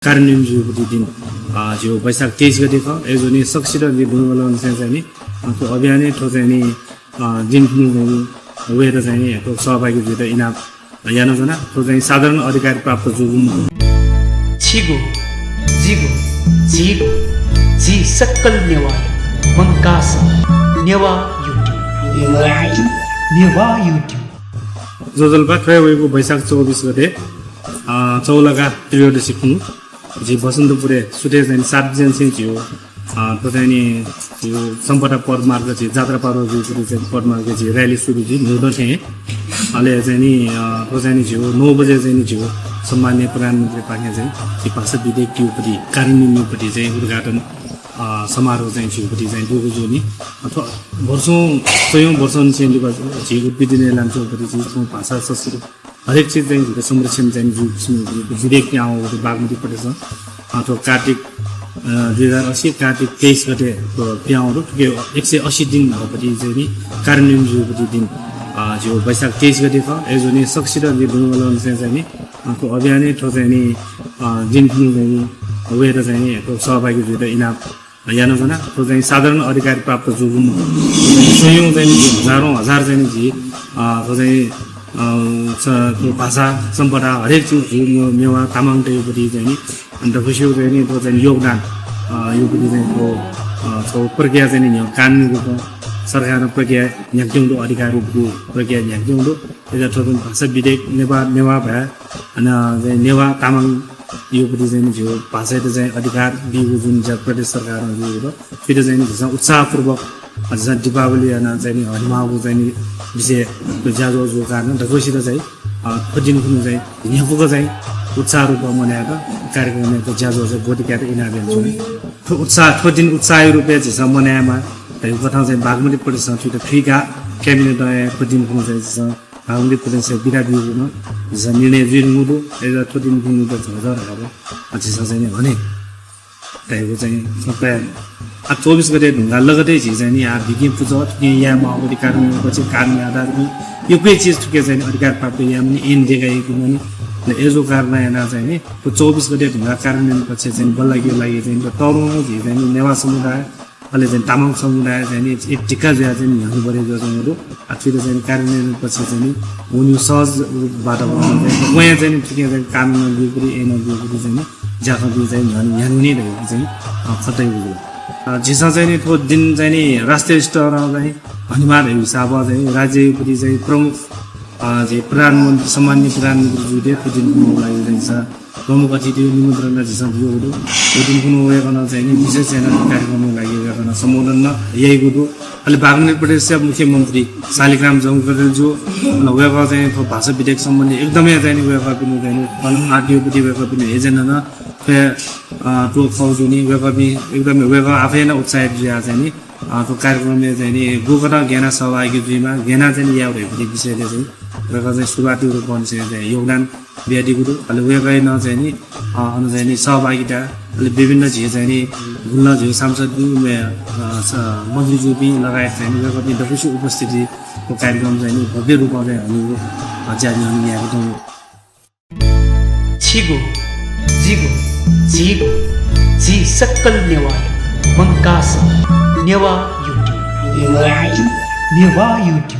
कार्यान्वयन दिन जो वैशाख 23 गते छ एजो नि सक्सिर दि बुनगलन चाहिँ नि त्यो अभियान ठो चाहिँ नि जिन वेर चाहिँ नि सहभागी जुट इनाम यानजना त्यो चाहिँ साधारण अधिकार प्राप्त जुगुम छिगो जिगो जिगो जी सक्कल नेवाय मंकास नेवा युट्युब जोजलपा त्रयवेको वैशाख 24 गते चौलगा त्रियोदशी खुनु जी बसन्तपुरे सुटे चाहिँ 7 जन चाहिँ थियो तो चाहिँ नि यो सम्पदा पदमार्ग चाहिँ जात्रा पार्वती चाहिँ पदमार्ग चाहिँ र्याली सुरु चाहिँ न्युदो थिए अहिले चाहिँ नि तो चाहिँ नि थियो 9 बजे चाहिँ नि थियो सम्माननीय प्रधानमन्त्री पाखे चाहिँ यो भाषा विधेयक त्योपट्टि कार्यान्वयनपट्टि चाहिँ उद्घाटन समारोह चाहिँ छेउपट्टि चाहिँ दिएको जो नि अथवा सयौं वर्षौं चाहिँ झिउ उद्भिदिने लान्छौपट्टि चाहिँ भाषा संस्कृति हरेक चिज चाहिँ संरक्षण चाहिँ विधेयक आउँछ बागमतीपट्टि छ अथवा कार्तिक 2080 कार्तिक 23 गते प्याउहरू 180 दिन भएपछि चाहिँ नि कार्यान्वयन जुपट्टि दिन जो वैशाख 23 गते छ एजो नि सक्सिर दि बुनगलन चाहिँ नि त्यो अभियान ठो चाहिँ नि जिन चाहिँ वेर चाहिँ नि सहभागी जुट इनाम यानजना त्यो चाहिँ साधारण अधिकार प्राप्त जुगुम सयौं चाहिँ हजारौं हजार चाहिँ नि त्यो चाहिँ भाषा सम्पदा हरेक चिज मेवा तामाङ टेपट्टि चाहिँ नि अन्त खुसी चाहिँ नि त्यो चाहिँ योगदान योपट्टि चाहिँ त्यो प्रक्रिया चाहिँ नि कानुनी रूपमा सरकार प्रक्रिया न्याक्ट्याउँदो अधिकारको प्रक्रिया न्याक्ट्याउँदो यता भाषा विधेयक नेवा भए अनि नेवा तामाङ योपट्टि चाहिँ नि थियो भाषा चाहिँ अधिकार दिएको जुन चाहिँ प्रदेश सरकारमा दिएको फेरि चाहिँ नि उत्साहपूर्वक जहाँ दीपावली चाहिँ नि हरिमाको चाहिँ नि विषय त्यो ज्याजो कारण ढकोसित चाहिँ खोजिनु खुनु चाहिँ यहाँको चाहिँ उत्साह रूपमा मनाएर कार्यक्रम त्यो ज्याजो चाहिँ गोटिकाएर इनाम दिन्छौँ त्यो उत्साह खोजिन उत्साह रूपमा चाहिँ मनाएमा त्यो कथा चाहिँ बागमतीपट्टि छ त्यो फ्रीका क्याबिनेट खोजिनु खुनु चाहिँ बागमतीपट्टि चाहिँ बिरा दिएको जहाँ निर्णय जुइनु एउटा खोजिनु खुनु त झरहरू चिसा चाहिँ भने त्यहाँको चाहिँ सबै 24 गते ढुङ्गा लगतै चाहिँ नि विज्ञान पूजा यहाँ अगाडि कार्यान्वयनपछि कानुनी आधारमा यो कोही चिज ठुके चाहिँ अधिकार प्राप्त यहाँ पनि एन देखाएको पनि एजो कार्यान्वयन चाहिँ नि त्यो 24 गते ढुङ्गा कार्यान्वयनपछि चाहिँ बल्ल के लागि चाहिँ तरुण चाहिँ नि नेवा समुदाय अहिले चाहिँ तामाङ समुदाय चाहिँ नि एक टिका जुवा चाहिँ हिँड्नु परेको चाहिँ फेरि चाहिँ कार्यान्वयनपछि चाहिँ नि उनी सहज रूपबाट उहाँ चाहिँ नि ठिकै चाहिँ कानुनमा दिएपछि एन दिएपछि चाहिँ नि ज्यादा चाहिँ यहाँ नै रहेको चाहिँ खतै बुझ्यो जिसा चाहिँ नि त्यो दिन चाहिँ नि राष्ट्रिय स्तरमा चाहिँ धन्यवाद हिसाब चाहिँ राज्यपट्टि चाहिँ प्रमुख चाहिँ प्रधानमन्त्री सम्मान्य प्रधानमन्त्री जुटे त्यो दिनको लागि चाहिँ प्रमुख अतिथि निमन्त्रणा झिसा दियो त्यो दिनको उयोकन चाहिँ नि विशेष चाहिँ कार्यक्रमको लागि उयोकन सम्बोधन यही गुरु अहिले बागमती प्रदेशका मुख्यमन्त्री शालिग्राम जमकरेलज्यू उयोको चाहिँ त्यो भाषा विधेयक सम्बन्धी एकदमै चाहिँ नि उयोको पनि चाहिँ आरटिओपट्टि उयोको पनि एजेन्डा त्यो फौज हुने वेकअपी एकदमै वेकअप आफै नै उत्साहित जुया चाहिँ नि त्यो कार्यक्रमले चाहिँ नि गोकटा ज्ञान सहभागी जुइमा ज्ञान चाहिँ नि यहाँ भएको विषयले चाहिँ वेकअप चाहिँ सुरुवाती रूपमा चाहिँ योगदान बिहादिएको अहिले वेकै न चाहिँ नि अनु चाहिँ नि सहभागिता अहिले विभिन्न झियो चाहिँ नि गुल्न झियो सांसद मन्त्री जुपी लगायत चाहिँ नि वेकअप डकुसी उपस्थितिको कार्यक्रम चाहिँ नि भव्य रूपमा चाहिँ हामीको ज्यादा हामी यहाँको छिगो जिगो जिगो जी सक्कल नेवाय मंकास नेवा युट्युब